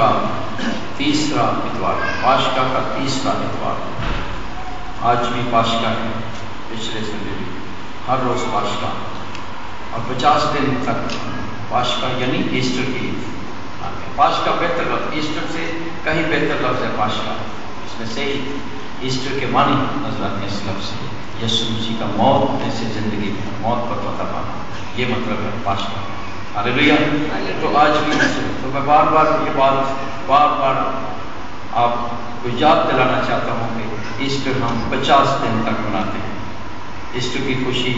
کا تیسرا اتوار، پاشکا کا تیسرا اتوار۔ آج بھی پاشکا ہے، پچھلے سنڈے بھی، ہر روز پاشکا، اور 50 دن تک پاشکا یعنی ایسٹر کی عید۔ پاشکا بہتر لفظ، ایسٹر سے کہیں بہتر لفظ ہے پاشکا، اس میں سے ہی ایسٹر کے معنی نظر آتے ہیں اس لفظ سے۔ یسوع مسیح کا موت میں سے زندگی میں، موت پر فتح پانا، یہ مطلب ہے پاشکا۔ ہاللیلویہ۔ تو آج بھی تو میں بار بار یہ بات آپ کو یاد دلانا چاہتا ہوں کہ ایسٹر ہم 50 دن تک مناتے ہیں۔ ایسٹر کی خوشی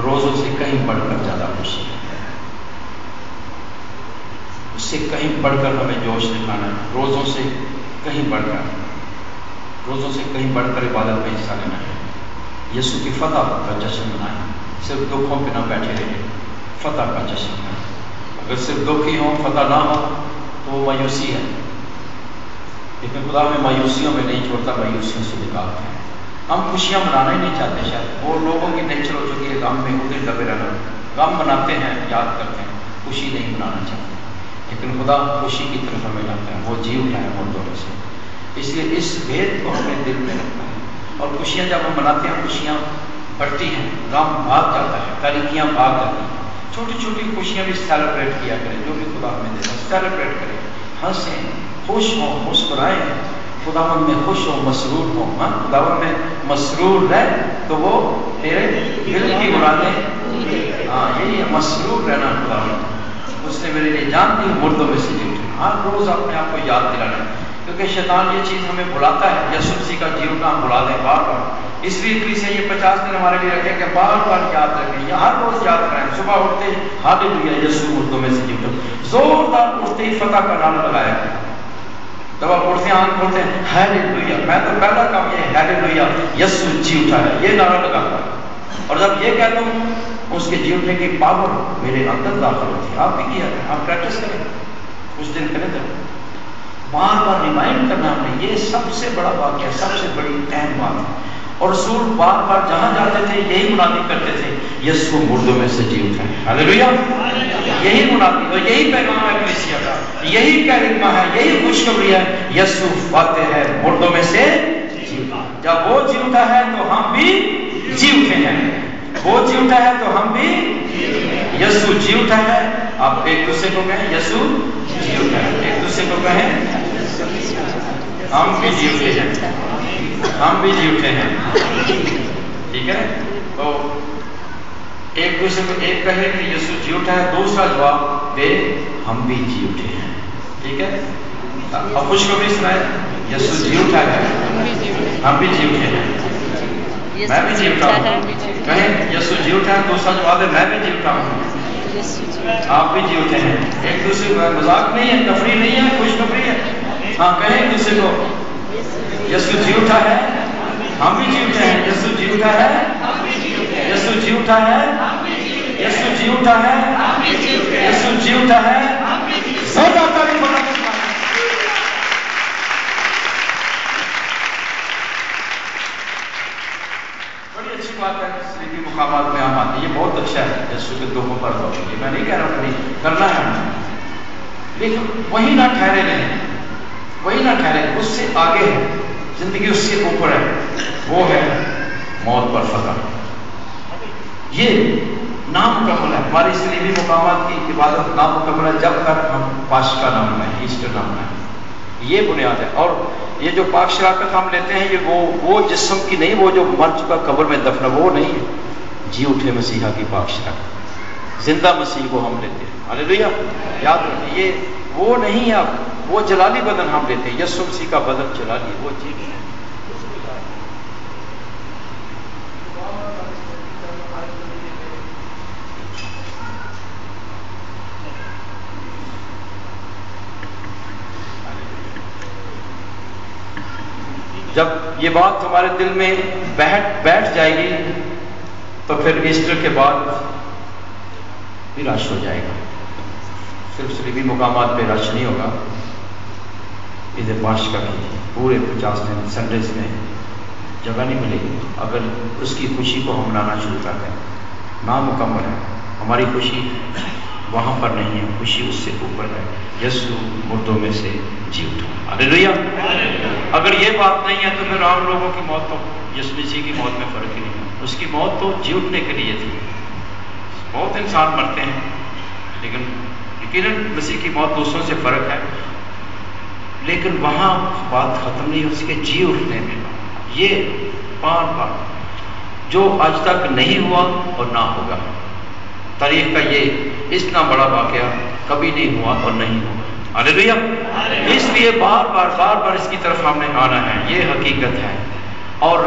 روزوں سے کہیں بڑھ کر زیادہ خوشی ہے، اس سے کہیں بڑھ کر ہمیں جوش دکھانا ہے، روزوں سے کہیں بڑھ کر عبادت میں حصہ لینا ہے، یسوع کی فتح کا جشن منائیں، صرف دکھوں پہ نہ بیٹھے رہیں، فتح کا جشن منائیں۔ اگر صرف دکھ ہی ہوں، فتح نہ ہو تو وہ مایوسی ہے، لیکن خدا ہمیں مایوسیوں میں نہیں چھوڑتا، مایوسیوں سے نکالتے ہیں۔ ہم خوشیاں منانا ہی نہیں چاہتے، شاید وہ لوگوں کی نیچر ہو چکی ہے غم میں ادھر دبے رہنا، غم مناتے ہیں، یاد کرتے ہیں، خوشی نہیں منانا چاہتے، لیکن خدا خوشی کی طرف ہمیں لاتا ہے، وہ جی اٹھا ہے مردوں میں سے۔ اس لیے اس بھید کو ہمیں دل میں رکھنا ہے، اور خوشیاں جب ہم مناتے ہیں، خوشیاں بڑھتی ہیں، غم بھاگ جاتا ہے، تاریکیاں بھاگ جاتی ہیں۔ چھوٹی چھوٹی خوشیاں بھی سیلیبریٹ کیا کریں، جو بھی خدا ہمیں دیتا ہے سیلیبریٹ کریں، ہنسیں، خوش ہوں، مسکرائیں، خداوند میں خوش ہو، مسرور ہو۔ خداوند میں مسرور رہ تو وہ تیرے دل کی مرادیں، یہی ہے مسرور رہنا۔ خداوند اس نے میرے لیے جان دی، مردوں میں سے جی اٹھے۔ ہر روز اپنے آپ کو یاد دلانا ہے، کیونکہ شیطان یہ چیز ہمیں بلاتا ہے، یسوع مسیح کا جی اٹھنا ہم بلا دیں بار بار۔ اس لیے سے یہ 50 دن ہمارے لیے رکھیں کہ بار بار یاد رکھیں، یا ہر روز یاد کریں، صبح اٹھتے ہی ہاللیلویہ یسوع مردوں میں سے جی اٹھا، زوردار اٹھتے ہی فتح کا نعرہ لگایا ہے۔ جب آپ اٹھتے ہیں، آنکھ کھولتے ہیں، ہاللیلویہ، میں تو پہلا کام یہ ہے ہاللیلویہ یسوع جی اٹھا ہے، یہ نعرہ لگاتا ہے۔ اور جب یہ کہتا ہوں، اس کے جی اٹھنے کی پاور میرے اندر داخل ہوتی ہے۔ آپ بھی کیا کریں، آپ پریکٹس کریں، کچھ دن کریں، بار بار ریمائنڈ کرنا ہمیں، یہ سب سے بڑا واقعہ، سب سے بڑی اہم بات ہے۔ اور رسول بار بار جہاں جاتے تھے یہی منادی کرتے تھے، یسوع مردوں میں سے جی اٹھا ہے، ہاللیلویہ۔ یہی منادی اور یہی پیغام ہے کلیسیا کا، یہی کلمہ ہے، یہی خوشخبری ہے، یسوع فاتح ہے، مردوں میں سے جی اٹھا۔ جب وہ جی اٹھا ہے تو ہم بھی جی اٹھے ہیں، وہ جی اٹھا ہے تو ہم بھی، یسوع جی اٹھا ہے۔ آپ ایک دوسرے کو کہیں یسوع جی اٹھا ہے، ایک دوسرے کو کہیں ہم بھی جی اٹھے ہیں، ہم بھی جی اٹھے ہیں، ٹھیک ہے۔ تو ایک دوسرے کو ایک کہے کہ یسوع جی اٹھا ہے، دوسرا جواب دے ہم بھی جی اٹھے ہیں، ٹھیک ہے۔ اب خوشخبری سنائے، یسوع جی اٹھا ہے، ہم بھی جی اٹھے ہیں، میں بھی جی اٹھا ہوں، کہیں یسوع جی اٹھا ہے، دوسرا جواب ہے میں بھی جی اٹھا ہوں، آپ بھی جی اٹھے ہیں۔ ایک دوسرے کو مذاق نہیں ہے، تفریح نہیں ہے، خوشخبری ہے۔ ہاں کہیں ایک دوسرے کو یسوع جی اٹھا ہے، ہم بھی جی اٹھے ہیں، یسوع جی اٹھا ہے، یسوع جی اٹھا ہے، یسوع جی اٹھا ہے، یسوع جی اٹھا ہے، زیادہ تعریف ہونا چاہیے۔ بڑی اچھی بات ہے، صلیبی مقامات میں ہم آتے ہیں، یہ بہت اچھا ہے، یسوع کے دکھوں پر روشنی، میں نہیں کہہ رہا ہوں نہیں کرنا ہے ہمیں، لیکن وہی نہ ٹھہرے رہیں، وہی نہ ٹھہرے، اس سے آگے ہے زندگی، اس سے اوپر ہے، وہ ہے موت پر فتح۔ یہ نامکمل ہے، ہماری صلیبی مقامات کی عبادت نامکمل ہے جب تک ہم پاشکا نہ منائیں، ایسٹر نہ منائیں، یہ بنیاد ہے۔ اور یہ جو پاک شراکت ہم لیتے ہیں، یہ وہ جسم کی نہیں، وہ جو مر چکا قبر میں دفن، وہ نہیں ہے، جی اٹھے مسیحا کی پاک شراکت، زندہ مسیح کو ہم لیتے ہیں، ہاللیلویہ۔ یاد رکھیں، یہ وہ نہیں ہے، اب وہ جلالی بدن ہم لیتے ہیں، یسوع مسیح کا بدن جلالی، وہ جی ہے۔ جب یہ بات ہمارے دل میں بیٹھ جائے گی تو پھر ایسٹر کے بعد بھی رش ہو جائے گا، صرف صلیبی مقامات پہ رش نہیں ہوگا، عید پاشکا کی پورے 50 دن سنڈیز میں جگہ نہیں ملے گی اگر اس کی خوشی کو ہم منانا شروع کر دیں۔ نامکمل ہے ہماری خوشی، وہاں پر نہیں ہے، خوشی اس سے اوپر ہے، یسوع مردوں میں سے جی اٹھا۔ ہاللیلویہ۔ اگر یہ بات نہیں ہے تو پھر عام لوگوں کی موت تو یسوع مسیح کی موت میں فرق ہی نہیں ہے۔ اس کی موت تو جی اٹھنے کے لیے تھی۔ بہت انسان مرتے ہیں لیکن یقیناً مسیح کی موت دوسروں سے فرق ہے، لیکن وہاں بات ختم نہیں، اس کے جی اٹھنے میں یہ بار بار جو آج تک نہیں ہوا اور نہ ہوگا، تاریخ کا یہ اتنا بڑا واقعہ کبھی نہیں ہوا اور نہیں ہوگا۔ ہاللیلویہ۔ اس لیے بار بار اس کی طرف ہم نے آنا ہے، یہ حقیقت ہے۔ اور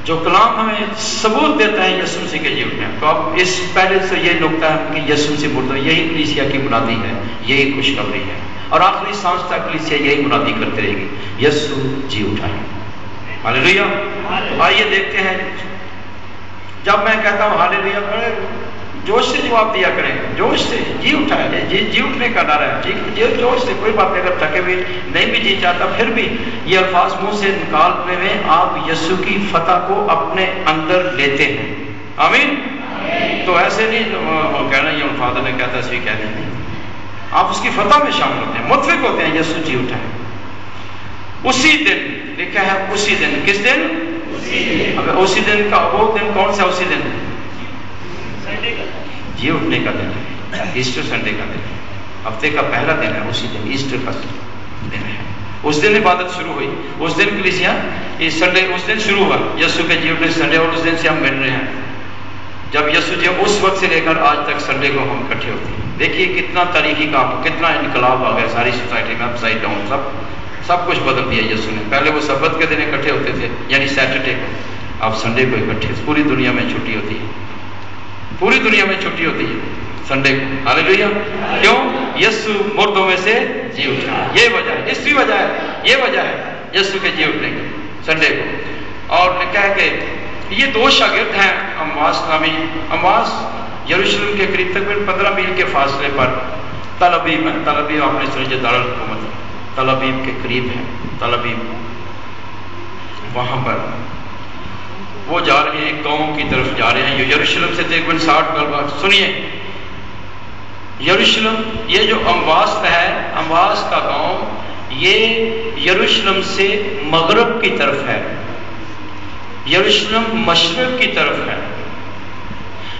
جو کلام ہمیں ثبوت دیتا ہے یسوع مسیح کے جی اٹھنے، تو اب اس پہلے سے یہ نکتہ ہے کہ یسوع مسیح مردہ، یہی کلیسیا کی منادی ہے، یہی خوشخبری ہے، اور آخری سانس تک کلیسیا یہی منادی کرتے رہے گی، یسوع جی اٹھا ہے۔ ہاللیلویہ۔ آئیے دیکھتے ہیں، جب میں کہتا ہوں ہاللیلویہ بڑے جوش سے جواب دیا کریں، جوش سے، جی اٹھا ہے، جی اٹھنے کا نعرہ ہے، جی جوش سے، کوئی بات نہیں، اگر تھکے ہوئے نہیں بھی جی چاہتا پھر بھی یہ الفاظ منہ سے نکالنے میں آپ یسوع کی فتح کو اپنے اندر لیتے ہیں۔ آمین۔ تو ایسے نہیں کہنا یہ فادر نے کہتا اس بھی کہہ دیں، آپ اس کی فتح میں شامل ہوتے ہیں، متفق ہوتے ہیں، یسوع جی اٹھا ہے۔ اسی دن لکھا ہے، اسی دن، کس دن؟ اگر اسی دن کا وہ دن کون سا؟ اسی دن جی اٹھنے کا دن ہے، ایسٹر سنڈے کا دن ہے، ہفتے کا پہلا دن ہے، اسی دن ایسٹر کا دن ہے۔ اس دن عبادت شروع ہوئی، اس دن کلیسیا سنڈے، اس دن شروع ہوا یسوع کے جی اٹھنے سنڈے، اور اس دن سے ہم مل رہے ہیں جب یسوع جی اس وقت سے لے کر آج تک سنڈے کو ہم اکٹھے ہوتے ہیں۔ دیکھیے کتنا تاریخی کام، کتنا انقلاب آ گیا ساری سوسائٹی میں، اپ سائڈ ڈاؤن، سب کچھ بدل دیا یسوع نے۔ پہلے وہ سبت کے دن اکٹھے ہوتے تھے، یعنی سیٹرڈے کو، اب سنڈے کو اکٹھے، پوری دنیا میں چھٹی ہوتی ہے، پوری دنیا میں چھٹی ہوتی ہے سنڈے کو۔ ہاللیلویہ۔ کیوں؟ یسوع مردوں میں سے جی اٹھا، یہ وجہ ہے، اس کی وجہ ہے، یہ وجہ ہے یسوع کے جی اٹھنے کی سنڈے کو۔ اور لکھا ہے کہ یہ دو شاگرد ہیں امواس نامی، امواس یروشلم کے قریب تقریباً 15 میل کے فاصلے پر تل ابیب ہے۔ تل ابیب آپ نے سمجھے دارالحکومت، تل ابیب کے قریب ہے تل ابیب، وہاں پر وہ جا رہے ہیں، گاؤں کی طرف جا رہے ہیں، یہ یروشلم سے تقریباً 60 میل۔ سنیے، یروشلم یہ جو امواس ہے، امواس کا گاؤں یہ یروشلم سے مغرب کی طرف ہے، یروشلم مشرق کی طرف ہے۔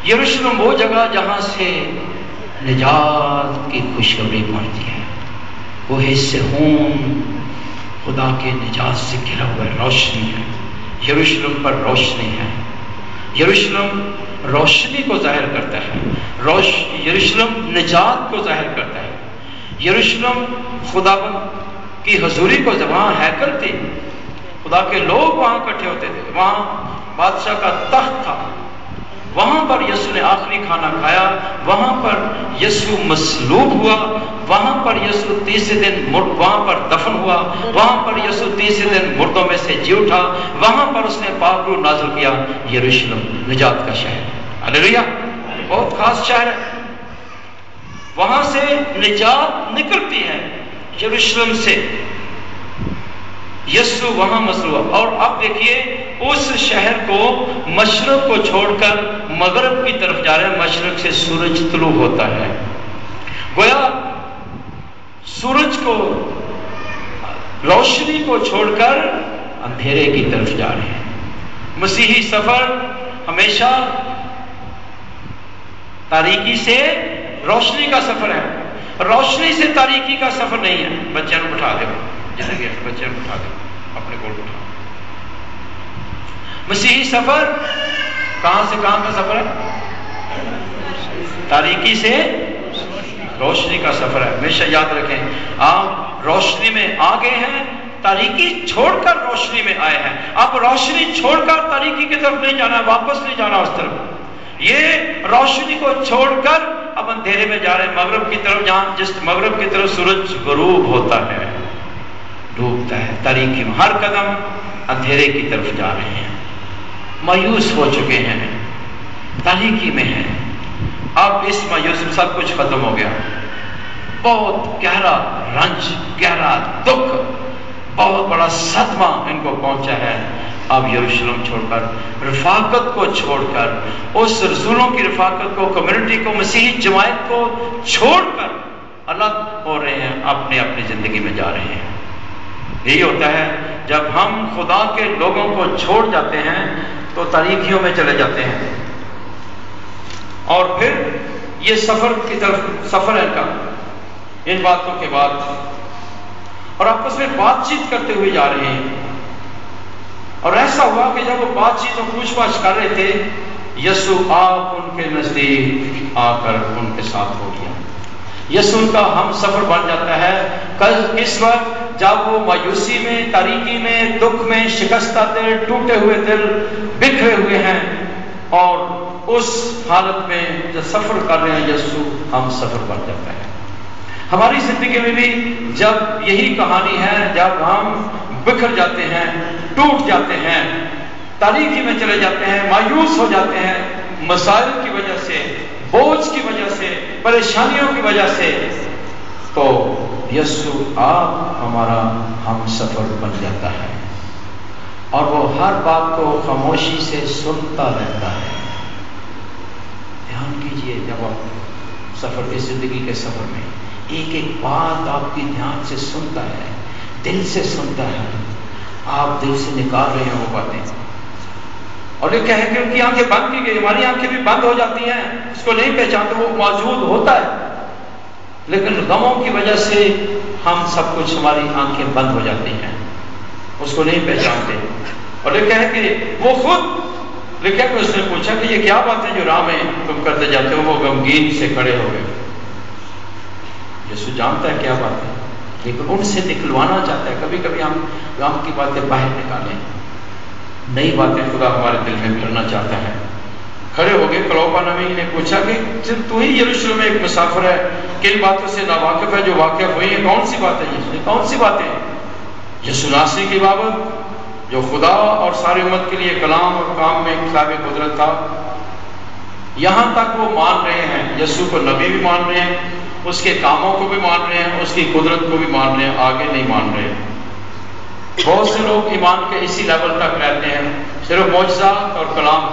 یروشلم وہ جگہ جہاں سے نجات کی خوشخبری پہنچتی ہے، وہ حصے خون خدا کے نجات سے گھرا ہوا روشنی ہے، یروشلم پر روشنی ہے، یروشلم روشنی کو ظاہر کرتا ہے، یروشلم نجات کو ظاہر کرتا ہے، یروشلم خداوند کی حضوری کو، وہاں ہیکل تھی، خدا کے لوگ وہاں اکٹھے ہوتے تھے، وہاں بادشاہ کا تخت تھا، وہاں پر یسوع نے آخری کھانا کھایا، وہاں پر یسوع مصلوب ہوا، وہاں پر یسوع تیسرے دن وہاں پر دفن ہوا، وہاں پر یسوع تیسرے دن مردوں میں سے جی اٹھا، وہاں پر اس نے پاک روح نازل کیا۔ یروشلم نجات کا شہر، ہاللیلویہ، بہت خاص شہر ہے، وہاں سے نجات نکلتی ہے، یروشلم سے یسوع وہاں مصلوب۔ اور اب دیکھیے اس شہر کو مشرق کو چھوڑ کر مغرب کی طرف جا رہے ہیں، مشرق سے سورج طلوع ہوتا ہے، گویا سورج کو، روشنی کو چھوڑ کر اندھیرے کی طرف جا رہے ہیں۔ مسیحی سفر ہمیشہ تاریکی سے روشنی کا سفر ہے، روشنی سے تاریکی کا سفر نہیں ہے۔ بچوں کو بٹھا دے، جیسے بچوں کو بٹھا دے، اپنے کو بٹھا۔ مسیحی سفر کہاں سے کہاں کا سفر ہے؟ تاریکی سے روشنی کا سفر ہے، ہمیشہ یاد رکھیں۔ آپ روشنی میں آ گئے ہیں، تاریکی چھوڑ کر روشنی میں آئے ہیں، آپ روشنی چھوڑ کر تاریکی کی طرف نہیں جانا، واپس نہیں جانا اس طرف، یہ روشنی کو چھوڑ کر اب اندھیرے میں جا رہے ہیں، مغرب کی طرف، جہاں جس مغرب کی طرف سورج غروب ہوتا ہے، ڈوبتا ہے، تاریکی میں ہر قدم اندھیرے کی طرف جا رہے ہیں، مایوس ہو چکے ہیں، تاریکی میں ہیں۔ اب اس مایوسی میں سب کچھ ختم ہو گیا، بہت گہرا رنج، گہرا دکھ، بہت بڑا صدمہ ان کو پہنچا ہے، اب یروشلم چھوڑ کر، رفاقت کو چھوڑ کر، اس رسولوں کی رفاقت کو، کمیونٹی کو، مسیحی جماعت کو چھوڑ کر الگ ہو رہے ہیں، اپنی اپنی زندگی میں جا رہے ہیں۔ یہی ہوتا ہے جب ہم خدا کے لوگوں کو چھوڑ جاتے ہیں تو تاریکیوں میں چلے جاتے ہیں، اور پھر یہ سفر کی طرف سفر ہے کا ان باتوں کے بعد، اور آپس میں بات چیت کرتے ہوئے جا رہے ہیں۔ اور ایسا ہوا کہ جب وہ بات چیت اور پوچھ پاچھ کر رہے تھے، یسوع آپ ان کے نزدیک آ کر ان کے ساتھ ہو گیا۔ یسوع کا ہم سفر بن جاتا ہے اس وقت جب وہ مایوسی میں، تاریکی میں، دکھ میں، شکستہ دل، ٹوٹے ہوئے دل، بکھرے ہوئے ہیں، اور اس حالت میں جو سفر کر رہے ہیں یسوع ہم سفر بن جاتا ہے۔ ہماری زندگی میں بھی جب یہی کہانی ہے، جب ہم بکھر جاتے ہیں، ٹوٹ جاتے ہیں، تاریکی میں چلے جاتے ہیں، مایوس ہو جاتے ہیں مسائل کی وجہ سے، بوجھ کی وجہ سے، پریشانیوں کی وجہ سے، تو یسوع آپ ہمارا ہم سفر بن جاتا ہے، اور وہ ہر بات کو خاموشی سے سنتا رہتا ہے۔ دھیان کیجئے، جب آپ سفر اس زندگی کے سفر میں ایک ایک بات آپ کی دھیان سے سنتا ہے، دل سے سنتا ہے، آپ دل سے نکال رہے ہیں وہ باتیں، اور یہ کہیں کہ ان کی آنکھیں بند کی گئی، ہماری آنکھیں بھی بند ہو جاتی ہیں، اس کو نہیں پہچانتے، وہ موجود ہوتا ہے لیکن غموں کی وجہ سے ہم سب کچھ، ہماری آنکھیں بند ہو جاتی ہیں، اس کو نہیں پہچانتے۔ اور یہ کہیں کہ وہ خود لکھا کہ اس نے پوچھا کہ یہ کیا بات ہے جو راہ میں تم کرتے جاتے ہو؟ وہ غمگین سے کھڑے ہو گئے۔ یسوع جانتا ہے کیا بات ہے، لیکن ان سے نکلوانا چاہتا ہے۔ کبھی کبھی ہم غم کی باتیں باہر نکالیں، نئی باتیں خدا ہمارے دل میں بھرنا چاہتا ہے۔ کھڑے ہو گئے۔ کلوپا نبی نے پوچھا کہ صرف تو ہی یروشلم میں ایک مسافر ہے، کن باتوں سے ناواقف ہے جو واقع ہوئی ہیں؟ کون سی باتیں؟ یسوع کون سی باتیں؟ یسوع ناصری کی بابت، جو خدا اور ساری امت کے لیے کلام اور کام میں قابل قدرت تھا۔ یہاں تک وہ مان رہے ہیں، یسوع کو نبی بھی مان رہے ہیں، اس کے کاموں کو بھی مان رہے ہیں، اس کی قدرت کو بھی مان رہے ہیں، آگے نہیں مان رہے۔ بہت سے لوگ ایمان کے اسی لیول تک رہتے ہیں، صرف معجزات اور کلام،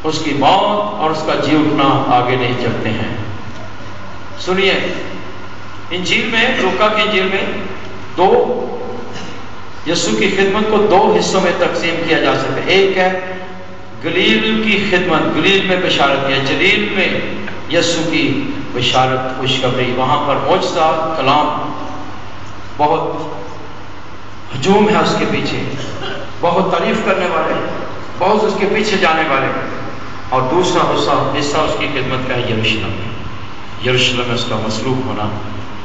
اس کی موت اور اس کا جی اٹھنا آگے نہیں چلتے ہیں۔ سنیے، انجیل میں، لوکا کی انجیل میں یسوع کی خدمت کو دو حصوں میں تقسیم کیا جا سکتا ہے۔ ایک ہے گلیل کی خدمت، گلیل میں بشارت ہے، جلیل میں یسوع کی بشارت، خوشخبری، وہاں پر معجزات، کلام، بہت ہجوم ہے اس کے پیچھے، بہت تعریف کرنے والے، بہت اس کے پیچھے جانے والے۔ اور دوسرا حصہ اس کی خدمت کا ہے یروشلم میں، یروشلم میں اس کا مصلوب ہونا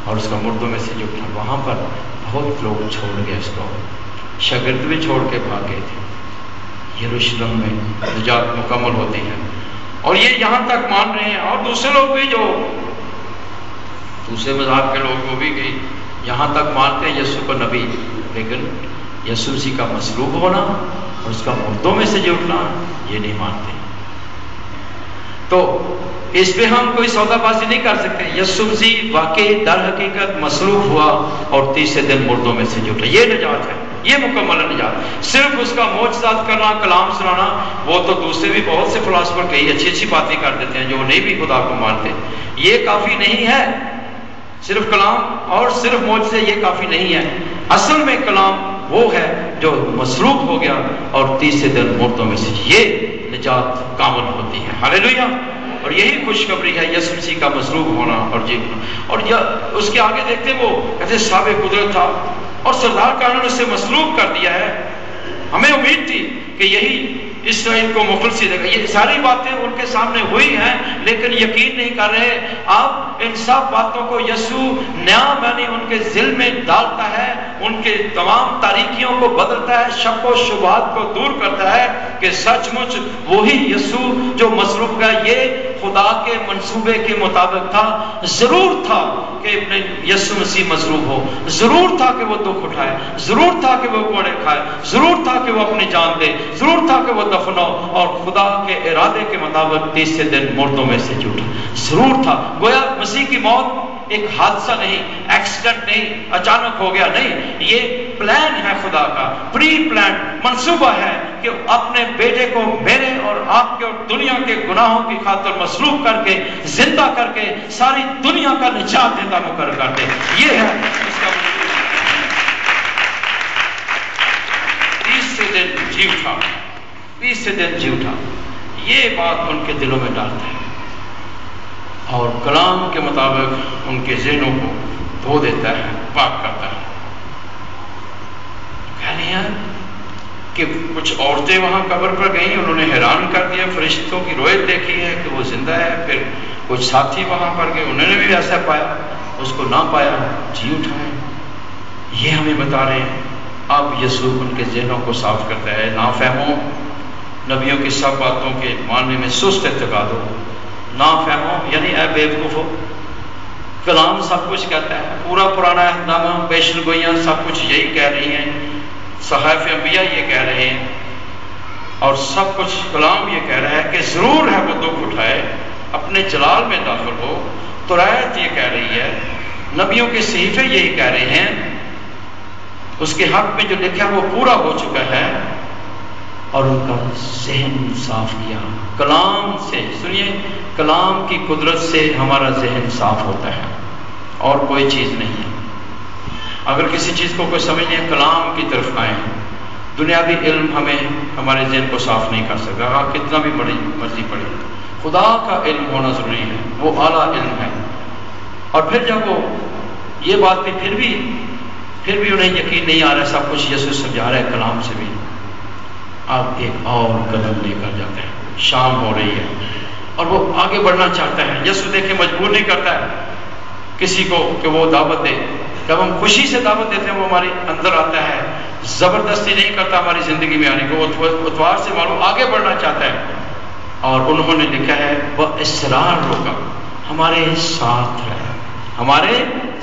اور اس کا مردوں میں سے جو اٹھنا۔ وہاں پر بہت لوگ چھوڑ گئے اس کو، شاگرد بھی چھوڑ کے بھاگ گئے تھے۔ یروشلم میں نجات مکمل ہوتی ہے، اور یہ یہاں تک مان رہے ہیں، اور دوسرے لوگ بھی جو دوسرے مذہب کے لوگ وہ بھی گئی یہاں تک مانتے ہیں یسوع کو نبی، لیکن یسوع مسیح کا مصلوب ہونا اور اس کا مردوں میں سے جی اٹھنا یہ نہیں مانتے۔ تو اس پہ ہم کوئی سودا بازی نہیں کر سکتے۔ یسوع مسیح واقعی در حقیقت مصلوب ہوا اور تیسرے دن مردوں میں سے جی اٹھا، یہ نجات ہے، یہ مکمل نجات۔ صرف اس کا معجزات کرنا، کلام سنانا، وہ تو دوسرے بھی بہت سے فلاسفر کئی اچھی اچھی باتیں کر دیتے ہیں جو نہیں بھی خدا کو مانتے، یہ کافی نہیں ہے۔ صرف کلام اور صرف معجزے یہ کافی نہیں ہے۔ اصل میں کلام وہ ہے جو مصلوب ہو گیا اور تیسرے دن مردوں میں سے، یہ نجات کامل ہوتی ہے۔ ہاللیلویہ۔ اور یہی خوشخبری ہے یسوع مسیح کا مصلوب ہونا اور جینا۔ اور اس کے آگے دیکھتے وہ کہتے صاحب قدرت تھا اور سردار کارن نے اسے مصلوب کر دیا ہے۔ ہمیں امید تھی کہ یہی اسرائیل کو مخلصی دے گا۔ یہ ساری باتیں ان کے سامنے ہوئی ہیں لیکن یقین نہیں کر رہے۔ اب ان سب باتوں کو یسوع نیا معنی ان کے ذہن میں ڈالتا ہے، ان کے تمام تاریکیوں کو بدلتا ہے، شک و شبہات کو دور کرتا ہے کہ سچ مچ وہی یسوع جو مصلوب کا یہ خدا کے منصوبے کے مطابق تھا۔ ضرور تھا کہ یسوع مسیح مصلوب ہو، ضرور تھا کہ وہ دکھ اٹھائے، ضرور تھا کہ وہ کوڑے کھائے، ضرور تھا کہ وہ اپنی جان دے، ضرور تھا کہ وہ دفن ہو اور خدا کے ارادے کے مطابق تیسرے دن مردوں میں سے جی اٹھا، ضرور تھا۔ گویا مسیح کی موت ایک حادثہ نہیں، ایکسیڈنٹ نہیں، اچانک ہو گیا نہیں، یہ پلان ہے خدا کا، پری پلان منصوبہ ہے کہ اپنے بیٹے کو میرے اور آپ کے اور دنیا کے گناہوں کی خاطر مصلوب کر کے زندہ کر کے ساری دنیا کا نجات دیتا مقرر کر دے. یہ ہے اس کا تیسرے دن جی اٹھا. یہ بات ان کے دلوں میں ڈالتا ہے اور کلام کے مطابق ان کے ذہنوں کو دھو دیتا ہے، پاک کرتا ہے. کہہ رہے ہیں کہ کچھ عورتیں وہاں قبر پر گئیں، انہوں نے حیران کر دیا، فرشتوں کی رویت دیکھی ہے کہ وہ زندہ ہے. پھر کچھ ساتھی وہاں پر گئے، انہوں نے بھی ایسا پایا، اس کو نہ پایا، جی اٹھائے. یہ ہمیں بتا رہے ہیں. اب یسوع ان کے ذہنوں کو صاف کرتا ہے. نافہموں، نبیوں کی سب باتوں کے ماننے میں سست اعتقاد ہو. نافہموں یعنی اے بیوقوفو، کلام سب کچھ کہتا ہے، پورا پرانا عہد نامہ، پیشن گوئیاں سب کچھ یہی کہہ رہی ہیں، صحائف انبیاء یہ کہہ رہے ہیں، اور سب کچھ کلام یہ کہہ رہا ہے کہ ضرور ہے وہ دکھ اٹھائے، اپنے جلال میں داخل ہو. تو رایت یہ کہہ رہی ہے، نبیوں کے صحیفے یہی کہہ رہے ہیں، اس کے حق میں جو لکھا وہ پورا ہو چکا ہے. اور ان کا ذہن صاف کیا کلام سے. سنیے، کلام کی قدرت سے ہمارا ذہن صاف ہوتا ہے اور کوئی چیز نہیں ہے. اگر کسی چیز کو کوئی سمجھنے کلام کی طرف آئیں، دنیاوی علم ہمیں ہمارے ذہن کو صاف نہیں کر سکتا، ہاں کتنا بھی بڑی مرضی پڑے. خدا کا علم ہونا ضروری ہے، وہ اعلیٰ علم ہے. اور پھر جب وہ یہ بات بھی پھر بھی انہیں یقین نہیں آ رہا، سب کچھ یسوع سمجھا رہا ہے کلام سے بھی. اب ایک اور قدم لے کر جاتے ہیں. شام ہو رہی ہے اور وہ آگے بڑھنا چاہتا ہے. یسوع دیکھیں مجبور نہیں کرتا ہے کسی کو کہ وہ دعوت دے. جب ہم خوشی سے دعوت دیتے ہیں وہ ہمارے اندر آتا ہے، زبردستی نہیں کرتا ہماری زندگی میں آنے کو. وہ اتوار سے معلوم آگے بڑھنا چاہتا ہے. اور انہوں نے لکھا ہے وہ اصرار ہوگا، ہمارے ساتھ رہے، ہمارے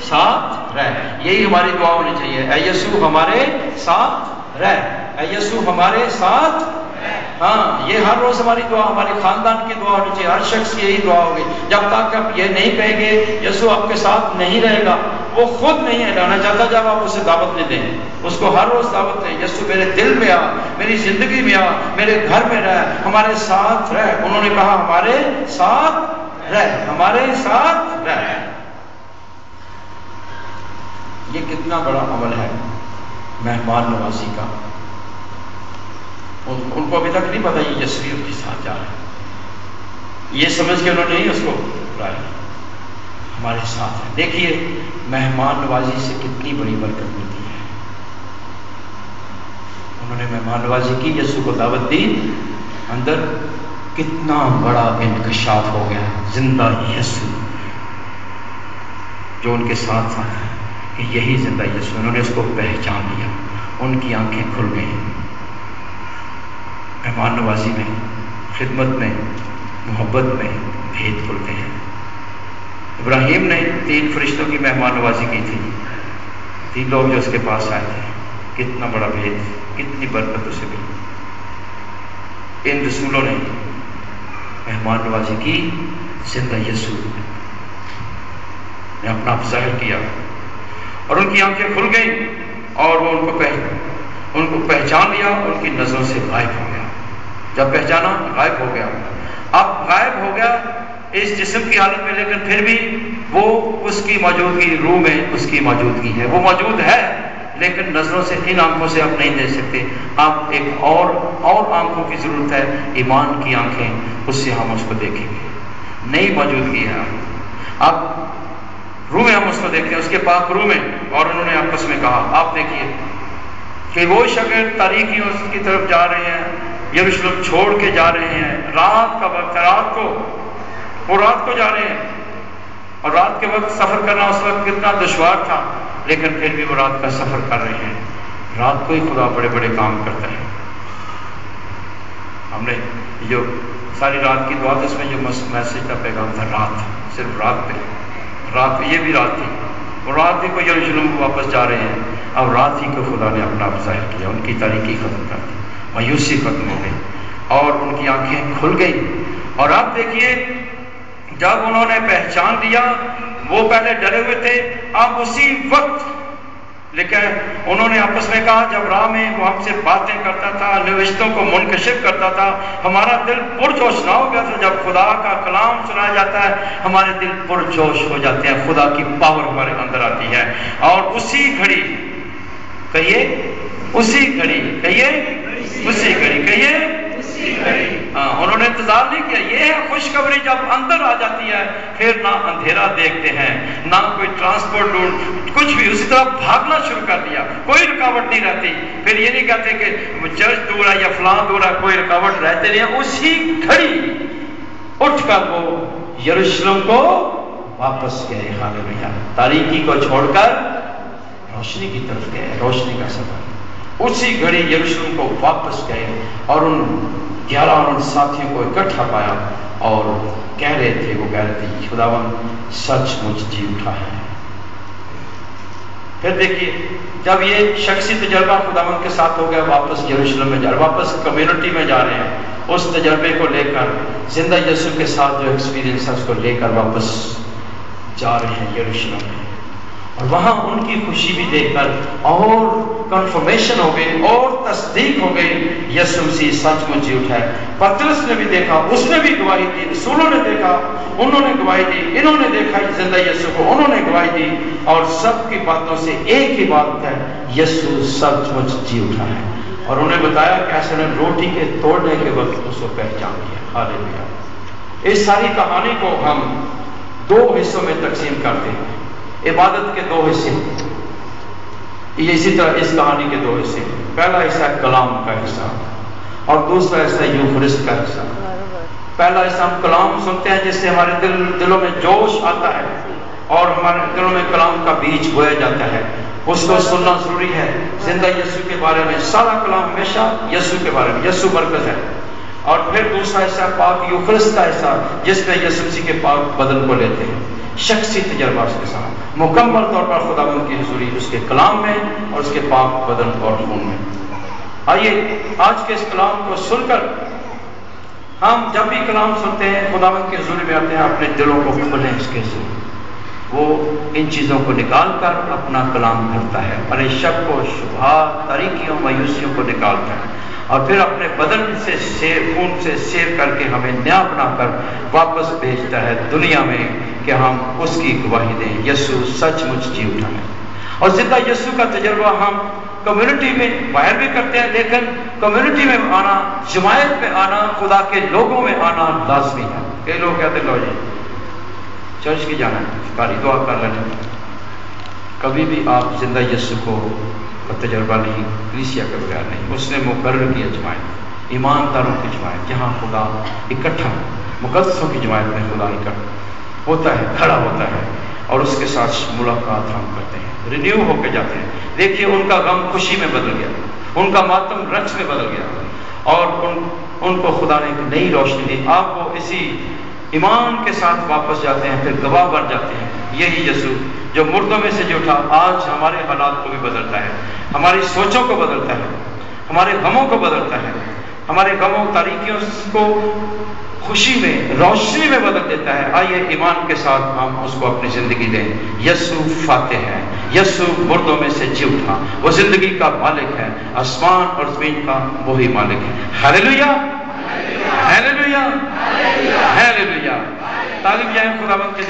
ساتھ رہ. یہی ہماری دعا ہونی چاہیے، اے یسوع ہمارے ساتھ رہ، اے یسوع ہمارے ساتھ. ہاں، یہ ہر روز ہماری دعا، ہمارے خاندان کی دعا ہونی چاہیے. ہر شخص کی یہی دعا ہوگی. جب تک آپ یہ نہیں کہیں گے یسوع آپ کے ساتھ نہیں رہے گا، وہ خود نہیں رہنا چاہتا. جب آپ اسے دعوت نہیں دیں، اس کو ہر روز دعوت دیں، یسوع میرے دل میں آ، میری زندگی میں آ، میرے گھر میں رہ، ہمارے ساتھ رہ. انہوں نے کہا ہمارے ساتھ رہ، ہمارے ساتھ رہ. یہ کتنا بڑا عمل ہے مہمان نوازی کا. ان کو ابھی تک نہیں پتا یہ یسوع ان کے ساتھ جا رہا ہے. یہ سمجھ کے انہوں نے نہیں اس کو بلایا، ہمارے ساتھ ہے. دیکھیے مہمان نوازی سے کتنی بڑی برکت ملتی ہے. انہوں نے مہمان نوازی کی، یسوع کو دعوت دی، اندر کتنا بڑا انکشاف ہو گیا. زندہ یسوع جو ان کے ساتھ ساتھ ہے کہ یہی زندہ یسوع. انہوں نے اس کو پہچان لیا، ان کی آنکھیں کھل گئیں. مہمان نوازی میں، خدمت میں، محبت میں بھید کھلتے ہیں. ابراہیم نے 3 فرشتوں کی مہمان نوازی کی تھی، 3 لوگ جو اس کے پاس آئے تھے. کتنا بڑا بھید، کتنی برکت اسے ملی. ان رسولوں نے مہمان نوازی کی، زندہ یسوع نے اپنا آپ ظاہر کیا اور ان کی آنکھیں کھل گئیں اور وہ ان کو پہچان لیا اور ان کی نظروں سے غائب ہو گیا. جب پہچانا غائب ہو گیا. اب غائب ہو گیا اس جسم کی حالت میں، لیکن پھر بھی وہ اس کی موجودگی، روح میں اس کی موجودگی ہے. وہ موجود ہے لیکن نظروں سے، ان آنکھوں سے آپ نہیں دیکھ سکتے. آپ ایک اور آنکھوں کی ضرورت ہے، ایمان کی آنکھیں، اس سے ہم اس کو دیکھیں گے. نئی موجودگی ہے. اب روح میں ہم اس کو دیکھتے ہیں، اس کے پاک روح میں. اور انہوں نے آپس میں کہا، آپ دیکھیے کہ وہ شاگرد تاریکیوں کی طرف جا رہے ہیں، یروشلم چھوڑ کے جا رہے ہیں. رات کا وقت ہے، رات کو جا رہے ہیں. اور رات کے وقت سفر کرنا اس وقت کتنا دشوار تھا، لیکن پھر بھی وہ رات کا سفر کر رہے ہیں. رات کو ہی خدا بڑے بڑے کام کرتا ہے. ہم نے جو ساری رات کی دعا تھی، اس میں جو میسج کا پیغام تھا، رات، صرف رات پہ یہ بھی رات تھی. اور رات ہی کو یروشلم کو واپس جا رہے ہیں. اب رات ہی کو خدا نے اپنا ظاہر کیا، ان کی تاریکی ختم کر دی، مایوسی ختم ہو گئی اور ان کی آنکھیں کھل گئی. اور اب دیکھیے جب انہوں نے پہچان لیا وہ پہلے ڈرے ہوئے تھے، اب اسی وقت لیکن انہوں نے آپس میں کہا، جب راہ میں وہ ہم سے باتیں کرتا تھا، نوشتوں کو منکشف کرتا تھا، ہمارا دل پرجوش نہ ہو گیا تھا۔ جب خدا کا کلام سنایا جاتا ہے ہمارے دل پرجوش ہو جاتے ہیں، خدا کی پاور ہمارے اندر آتی ہے۔ اور اسی گھڑی کہیے، اسی گھڑی کہیے، اسی گھڑی کہیے، انہوں نے انتظار نہیں کیا۔ یہ ہے خوشخبری جب اندر آ جاتی ہے، پھر نہ اندھیرا دیکھتے ہیں، نہ کوئی ٹرانسپورٹ کچھ بھی، اسی طرح بھاگنا شروع کر دیا، کوئی رکاوٹ نہیں رہتی۔ پھر یہ نہیں کہتے کہ چرچ دور ہے یا فلاں دور ہے، کوئی رکاوٹ رہتے نہیں ہے۔ اسی گھڑی اٹھ کر وہ یروشلم کو واپس گئے۔ ہاللیلویا! تاریکی کو چھوڑ کر روشنی کی طرف گئے، روشنی کا سفر۔ اسی گھڑی یروشلم کو واپس گئے اور ان 11 اور ان ساتھیوں کو اکٹھا پایا اور کہہ رہے تھے، وہ کہہ رہے تھے خداوند سچ مجھ جی اٹھا ہے۔ پھر دیکھیے جب یہ شخصی تجربہ خداوند کے ساتھ ہو گیا، واپس یروشلم میں جا رہے، واپس کمیونٹی میں جا رہے ہیں، اس تجربے کو لے کر زندہ یسوع کے ساتھ جو ایکسپیرینس ہے اس کو لے کر واپس جا رہے ہیں یروشلم میں۔ اور وہاں ان کی خوشی بھی دیکھ کر اور کنفرمیشن ہو گئی اور تصدیق ہو گئی، یسوع مسیح سچ مچ جی اٹھا ہے۔ پترس نے بھی دیکھا، اس نے بھی گواہی دی، رسولوں نے دیکھا، انہوں نے گواہی دی، انہوں نے دیکھا زندہ یسوع کو، انہوں نے گواہی دی، اور سب کی باتوں سے ایک ہی بات ہے، یسوع سچ مچ جی اٹھا ہے۔ اور انہیں بتایا کہ ایسے نے روٹی کے توڑنے کے وقت اس کو پہچان لیا۔ ہاللیلویا! اس ساری کہانی کو ہم 2 حصوں میں تقسیم کرتے ہیں، عبادت کے 2 حصے، اسی طرح اس کہانی کے 2 حصے۔ پہلا حصہ ہے کلام کا حصہ اور دوسرا حصہ یوخرسٹ کا حصہ۔ پہلا حصہ ہم کلام سنتے ہیں جس سے ہمارے دلوں میں جوش آتا ہے اور ہمارے دلوں میں کلام کا بیج بویا جاتا ہے، اس کو سننا ضروری ہے۔ زندہ یسوع کے بارے میں سارا کلام ہمیشہ یسوع کے بارے میں، یسوع مرکز ہے۔ اور پھر دوسرا حصہ پاک یوخرسٹ کا حصہ جس میں یسوع مسیح کے پاک بدن کو لیتے ہیں، شخصی تجربہ اس کے ساتھ مکمل طور پر خداوند کی حضوری اس کے کلام میں اور اس کے پاک بدن اور خون میں۔ آئیے آج کے اس کلام کو سن کر ہم جب بھی کلام سنتے ہیں خداوند کی حضوری میں آتے ہیں، اپنے دلوں کو کھولیں اس کے ذریعے۔ وہ ان چیزوں کو نکال کر اپنا کلام کرتا ہے، اپنے شک و شبہات، تاریکیوں، مایوسیوں کو نکالتا ہے اور پھر اپنے بدن سے خون سے سیر کر کے ہمیں نیا بنا کر واپس بھیجتا ہے دنیا میں کہ ہم اس کی گواہی دیں، یسوع سچ مچ جی اٹھا ہے۔ اور زندہ یسوع کا تجربہ ہم کمیونٹی میں باہر بھی کرتے ہیں، لیکن کمیونٹی میں آنا، جماعت میں آنا، خدا کے لوگوں میں آنا لازمی ہے۔ کئی لوگ کہتے ہیں لو جی چرچ کی جانا ہے، کاری دعا کر لینا۔ کبھی بھی آپ زندہ یسوع کو تجربہ نہیں، کلیسیا کے بغیر نہیں۔ اس نے مقرر کیا جماعت، ایمانداروں کی جماعت، جہاں خدا اکٹھا، مقدسوں کی جماعت میں خدا اکٹھا ہوتا ہے، کھڑا ہوتا ہے اور اس کے ساتھ ملاقات ہم کرتے ہیں، رینیو ہو کے جاتے ہیں۔ دیکھیے ان کا غم خوشی میں بدل گیا، ان کا ماتم رقص میں بدل گیا اور ان کو خدا نے ایک نئی روشنی دی۔ آپ کو اسی ایمان کے ساتھ واپس جاتے ہیں، پھر گواہ بن جاتے ہیں۔ یہی یسوع جو مردوں میں سے جو اٹھا آج ہمارے حالات کو بھی بدلتا ہے، ہماری سوچوں کو بدلتا ہے، ہمارے غموں کو بدلتا ہے، ہمارے غموں تاریکیوں کو خوشی میں، روشنی میں بدل دیتا ہے۔ آئیے ایمان کے ساتھ ہم اس کو اپنی زندگی دیں۔ یسوع فاتح ہے، یسوع مردوں میں سے جی اٹھا، وہ زندگی کا مالک ہے، آسمان اور زمین کا وہی مالک ہے۔ ہاللیلویا، ہاللیلویا، ہاللیلویا۔ تعلیم جائیں خداوند کے